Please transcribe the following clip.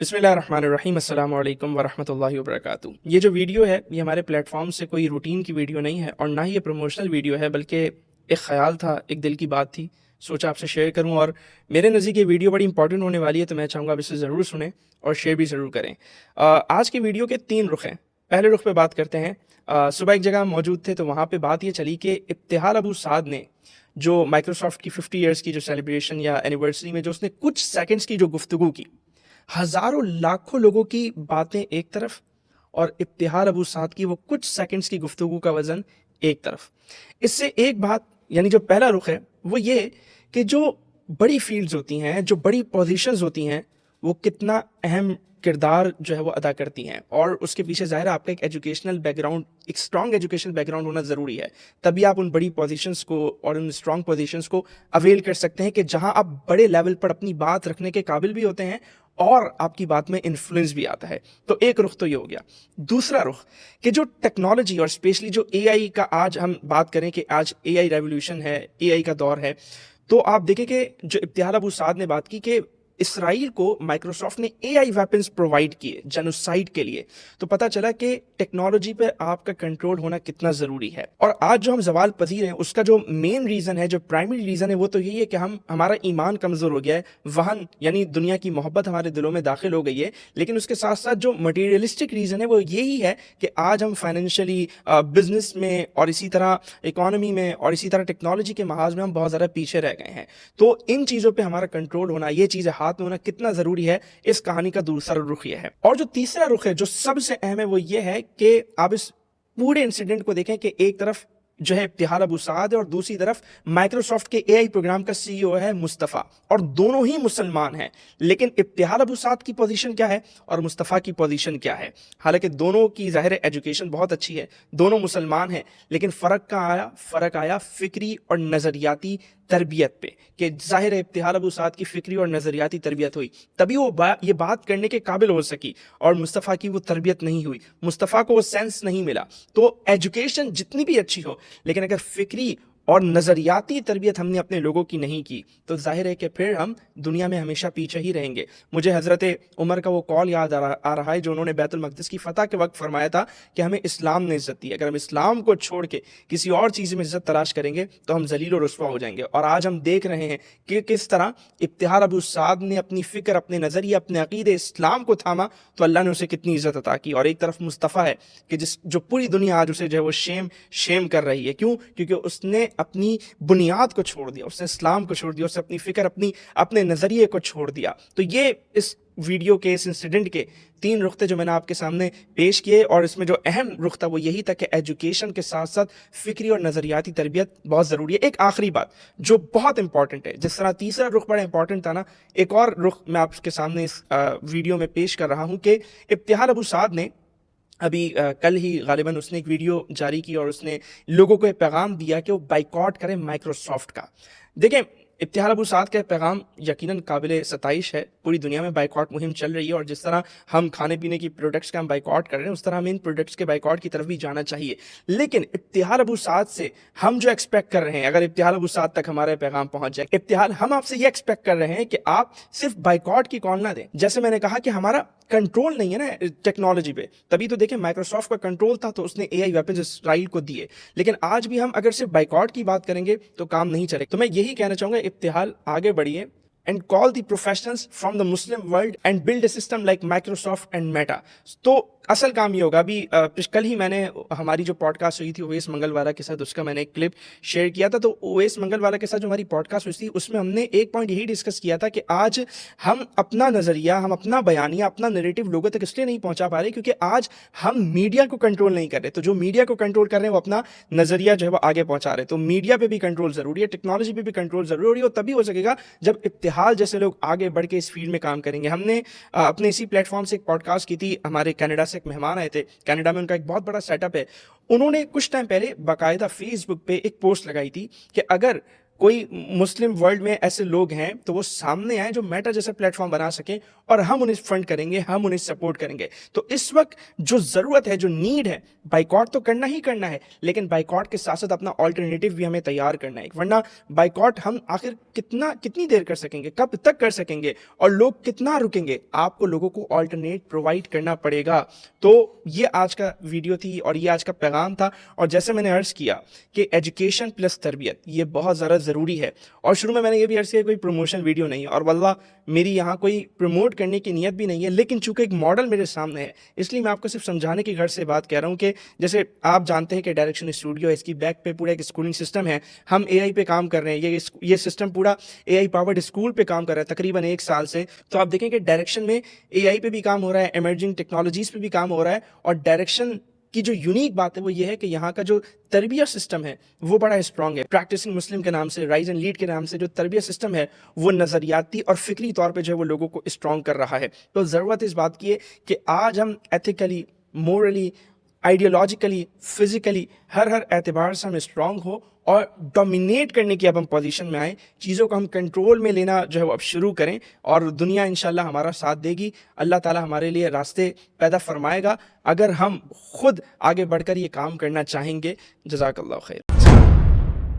बिस्मिल्लाहिर्रहमानिर्रहीम, अस्सलाम वालेकुम वरहमतुल्लाहि वबरकातुहू। ये जो वीडियो है ये हमारे प्लेटफॉर्म से कोई रूटीन की वीडियो नहीं है और ना ही ये प्रमोशनल वीडियो है, बल्कि एक ख़्याल था, एक दिल की बात थी, सोचा आपसे शेयर करूं। और मेरे नज़दीक ये वीडियो बड़ी इंपॉर्टेंट होने वाली है, तो मैं चाहूँगा आप इसे ज़रूर सुनें और शेयर भी ज़रूर करें। आज की वीडियो के 3 रुख हैं। पहले रुख पे बात करते हैं। सुबह एक जगह हम मौजूद थे तो वहाँ पे बात ये चली कि इब्तिहाल अबू साद ने जो माइक्रोसॉफ्ट की 50 ईयर्स की जो सेलिब्रेशन या एनिवर्सरी में जो उसने कुछ सेकंड्स की जो गुफ्तगू की, हजारों लाखों लोगों की बातें एक तरफ और इब्तिहाल अबू साद की वो कुछ सेकंड्स की गुफ्तगू का वजन एक तरफ। इससे एक बात, यानी जो पहला रुख है वो ये कि जो बड़ी फील्ड्स होती हैं, जो बड़ी पोजीशंस होती हैं, वो कितना अहम किरदार जो है वो अदा करती हैं। और उसके पीछे ज़ाहिर है आपका एक एजुकेशनल बैकग्राउंड, एक स्ट्रॉन्ग एजुकेशनल बैकग्राउंड होना ज़रूरी है। तभी आप उन बड़ी पोजीशंस को और उन स्ट्रॉन्ग पोजीशंस को अवेल कर सकते हैं कि जहां आप बड़े लेवल पर अपनी बात रखने के काबिल भी होते हैं और आपकी बात में इन्फ्लुएंस भी आता है। तो एक रुख तो ये हो गया। दूसरा रुख कि जो टेक्नोलॉजी और स्पेशली जो एआई का आज हम बात करें कि आज एआई रेवोल्यूशन है, एआई का दौर है, तो आप देखें कि जो इब्तिहाल अबू साद ने बात की कि इसराइल को माइक्रोसॉफ्ट ने एआई वेपन्स प्रोवाइड किए जेनोसाइड के लिए, तो पता चला कि टेक्नोलॉजी पे आपका कंट्रोल होना कितना ज़रूरी है। और आज जो हम ज़वाल पजीर हैं उसका जो मेन रीज़न है, जो प्राइमरी रीज़न है, वो तो यही है कि हमारा ईमान कमज़ोर हो गया है। वहन यानी दुनिया की मोहब्बत हमारे दिलों में दाखिल हो गई है। लेकिन उसके साथ साथ जो मटीरियलिस्टिक रीज़न है वो यही है कि आज हम फाइनेंशियली, बिजनेस में और इसी तरह इकोनॉमी में और इसी तरह टेक्नोलॉजी के महाज में हम बहुत ज़्यादा पीछे रह गए हैं। तो इन चीज़ों पर हमारा कंट्रोल होना, ये चीज़ें हाथ में होना कितना जरूरी है, इस कहानी का दूसरा रुख यह है। और जो तीसरा रुख है जो सबसे अहम है वो ये है कि आप इस पूरे इंसिडेंट को देखें कि एक तरफ जो है इब्तिहाल अबू साद है और दूसरी तरफ माइक्रोसॉफ्ट के एआई प्रोग्राम का सीईओ है मुस्तफ़ा, और दोनों ही मुसलमान हैं। लेकिन इब्तिहाल अबू साद की पोजीशन क्या है और मुस्तफ़ा की पोजीशन क्या है? हालांकि दोनों की ज़ाहिर है एजुकेशन बहुत अच्छी है, दोनों मुसलमान हैं, लेकिन फ़र्क आया फिक्री और नज़रियाती तरबियत पे, कि ज़ाहिर है इब्तिहाल अबू साद की फिक्री और नज़रियाती तरबियत हुई तभी वो ये बात करने के काबिल हो सकी, और मुस्तफ़ा की वो तरबियत नहीं हुई, मुस्तफ़ा को वो सेंस नहीं मिला। तो एजुकेशन जितनी भी अच्छी हो, लेकिन अगर फिक्री और नज़रियाती तरबियत हमने अपने लोगों की नहीं की, तो जाहिर है कि फिर हम दुनिया में हमेशा पीछे ही रहेंगे। मुझे हज़रत उमर का वो कॉल याद आ रहा है जो उन्होंने बैतुल मक़दिस की फ़तह के वक्त फरमाया था कि हमें इस्लाम ने इज़्ज़त दी, अगर हम इस्लाम को छोड़ के किसी और चीज़ में इज़्ज़त तलाश करेंगे तो हम ज़लील और रुस्वा हो जाएंगे। और आज हम देख रहे हैं कि किस तरह इब्तिहाल अबू साद ने अपनी फ़िक्र, अपने नज़रिए, अपने अक़ीदे इस्लाम को थामा तो अल्लाह ने उसे कितनी इज़्ज़त अता की। और एक तरफ मुस्तफ़ा है कि जो पूरी दुनिया आज उसे जो है वो शेम कर रही है। क्यों? क्योंकि उसने अपनी बुनियाद को छोड़ दिया, उसने इस्लाम को छोड़ दिया, उसने अपनी फिक्र, अपने नज़रिए को छोड़ दिया। तो ये इस वीडियो के, इस इंसिडेंट के 3 रुख थे जो मैंने आपके सामने पेश किए। और इसमें जो अहम रुख था वो यही था कि एजुकेशन के साथ साथ फिक्री और नज़रियाती तरबियत बहुत ज़रूरी है। एक आखिरी बात जो बहुत इंपॉर्टेंट है, जिस तरह तीसरा रुख बड़ा इंपॉर्टेंट था ना, एक और रुख मैं आपके सामने इस वीडियो में पेश कर रहा हूँ कि इब्तिहाल अबू साद ने अभी कल ही गालिबन उसने एक वीडियो जारी की और उसने लोगों को एक पैगाम दिया कि वो बाइकॉट करें माइक्रोसॉफ्ट का। देखें, इब्तिहाल अबू साद का पैगाम यकीनन काबिल सताइश है। पूरी दुनिया में बाइकॉट मुहिम चल रही है और जिस तरह हम खाने पीने की प्रोडक्ट्स का हम बाइकॉट कर रहे हैं, उस तरह हमें इन प्रोडक्ट्स के बाइकॉट की तरफ भी जाना चाहिए। लेकिन इब्तिहाल अबू साद से हम जो एक्सपेक्ट कर रहे हैं, अगर इब्तिहाल अबू साद तक हमारा पैगाम पहुंच जाए, इब्तिहाल हम आपसे ये एक्सपेक्ट कर रहे हैं कि आप सिर्फ बाइकॉट की कॉल ना दें। जैसे मैंने कहा कि हमारा कंट्रोल नहीं है ना टेक्नोलॉजी पे, तभी तो देखें माइक्रोसॉफ्ट का कंट्रोल था तो उसने एआई वेपन्स इसराइल को दिए। लेकिन आज भी हम अगर सिर्फ बाइकॉट की बात करेंगे तो काम नहीं चलेगा। तो मैं यही कहना चाहूंगा, इब्तिहाल आगे बढ़िए and call the professionals from the Muslim world and build a system like Microsoft and Meta। तो असल काम ये होगा। अभी कल ही मैंने हमारी जो पॉडकास्ट हुई थी ओवैस मंगलवाला के साथ, उसका मैंने एक क्लिप शेयर किया था। तो ओवैस मंगलवाला के साथ जो हमारी पॉडकास्ट हुई थी उसमें हमने एक पॉइंट यही डिस्कस किया था कि आज हम अपना नज़रिया, हम अपना बयानिया, अपना नैरेटिव लोगों तक इसलिए नहीं पहुंचा पा रहे क्योंकि आज हम मीडिया को कंट्रोल नहीं कर रहे। तो जो मीडिया को कंट्रोल कर रहे हैं वो अपना नज़रिया जो है वो आगे पहुंचा रहे। तो मीडिया पे भी कंट्रोल ज़रूरी है, टेक्नोलॉजी पे भी कंट्रोल ज़रूरी है, और तभी हो सकेगा जब इब्तिहाल जैसे लोग आगे बढ़ के इस फील्ड में काम करेंगे। हमने अपने इसी प्लेटफॉर्म से एक पॉडकास्ट की थी, हमारे कनाडा से एक मेहमान आए थे, कनाडा में उनका एक बहुत बड़ा सेटअप है। उन्होंने कुछ टाइम पहले बाकायदा फेसबुक पे एक पोस्ट लगाई थी कि अगर کوئی مسلم ورلڈ میں ایسے لوگ ہیں تو وہ سامنے آئیں جو میٹا جیسا پلیٹ فارم بنا سکیں اور ہم انہیں فنڈ کریں گے, ہم انہیں سپورٹ کریں گے. تو اس وقت جو ضرورت ہے, جو نیڈ ہے, بائیکاٹ تو کرنا ہی کرنا ہے, لیکن بائیکاٹ کے ساتھ ساتھ اپنا آلٹرنیٹیو بھی ہمیں تیار کرنا ہے, ورنہ بائیکاٹ ہم آخر کتنی دیر کر سکیں گے, کب تک کر سکیں گے, اور لوگ کتنا رکیں گے. آپ کو لوگوں کو آلٹرنیٹ پرووائڈ کرنا پڑے گا. تو یہ آج کا ویڈیو تھی اور یہ آج کا پیغام تھا. اور جیسے میں نے عرض کیا کہ ایجوکیشن پلس تربیت یہ بہت زیادہ ضروری ہے. اور شروع میں نے یہ بھی عرض کیا کوئی پروموشن ویڈیو نہیں ہے, اور واللہ میری یہاں کوئی پروموٹ کرنے کی نیت بھی نہیں ہے, لیکن چونکہ ایک ماڈل میرے سامنے ہے اس لیے میں آپ کو صرف سمجھانے کی غرض سے بات کہہ رہا ہوں کہ جیسے آپ جانتے ہیں کہ ڈائریکشن اسٹوڈیو ہے, اس کی بیک پہ پورا ایک اسکولنگ سسٹم ہے. ہم اے آئی پہ کام کر رہے ہیں, یہ سسٹم پورا اے آئی پاورڈ اسکول پہ کام کر رہا ہے تقریباً 1 سال سے. تو آپ دیکھیں کہ ڈائریکشن میں اے آئی پہ بھی کام ہو رہا ہے, ایمرجنگ ٹیکنالوجیز پہ بھی کام ہو رہا ہے. اور ڈائریکشن کی جو یونیک بات ہے وہ یہ ہے کہ یہاں کا جو تربیہ سسٹم ہے وہ بڑا اسٹرانگ ہے. پریکٹسنگ مسلم کے نام سے, رائز اینڈ لیڈ کے نام سے جو تربیہ سسٹم ہے وہ نظریاتی اور فکری طور پہ جو ہے وہ لوگوں کو اسٹرانگ کر رہا ہے. تو ضرورت اس بات کی ہے کہ آج ہم ایتھیکلی, مورلی, آئیڈیالوجیکلی, فزیکلی ہر اعتبار سے ہم اسٹرانگ ہو اور ڈومینیٹ کرنے کی اب ہم پوزیشن میں آئیں, چیزوں کو ہم کنٹرول میں لینا جو ہے وہ اب شروع کریں, اور دنیا انشاءاللہ ہمارا ساتھ دے گی. اللہ تعالی ہمارے لیے راستے پیدا فرمائے گا اگر ہم خود آگے بڑھ کر یہ کام کرنا چاہیں گے. جزاک اللہ خیر.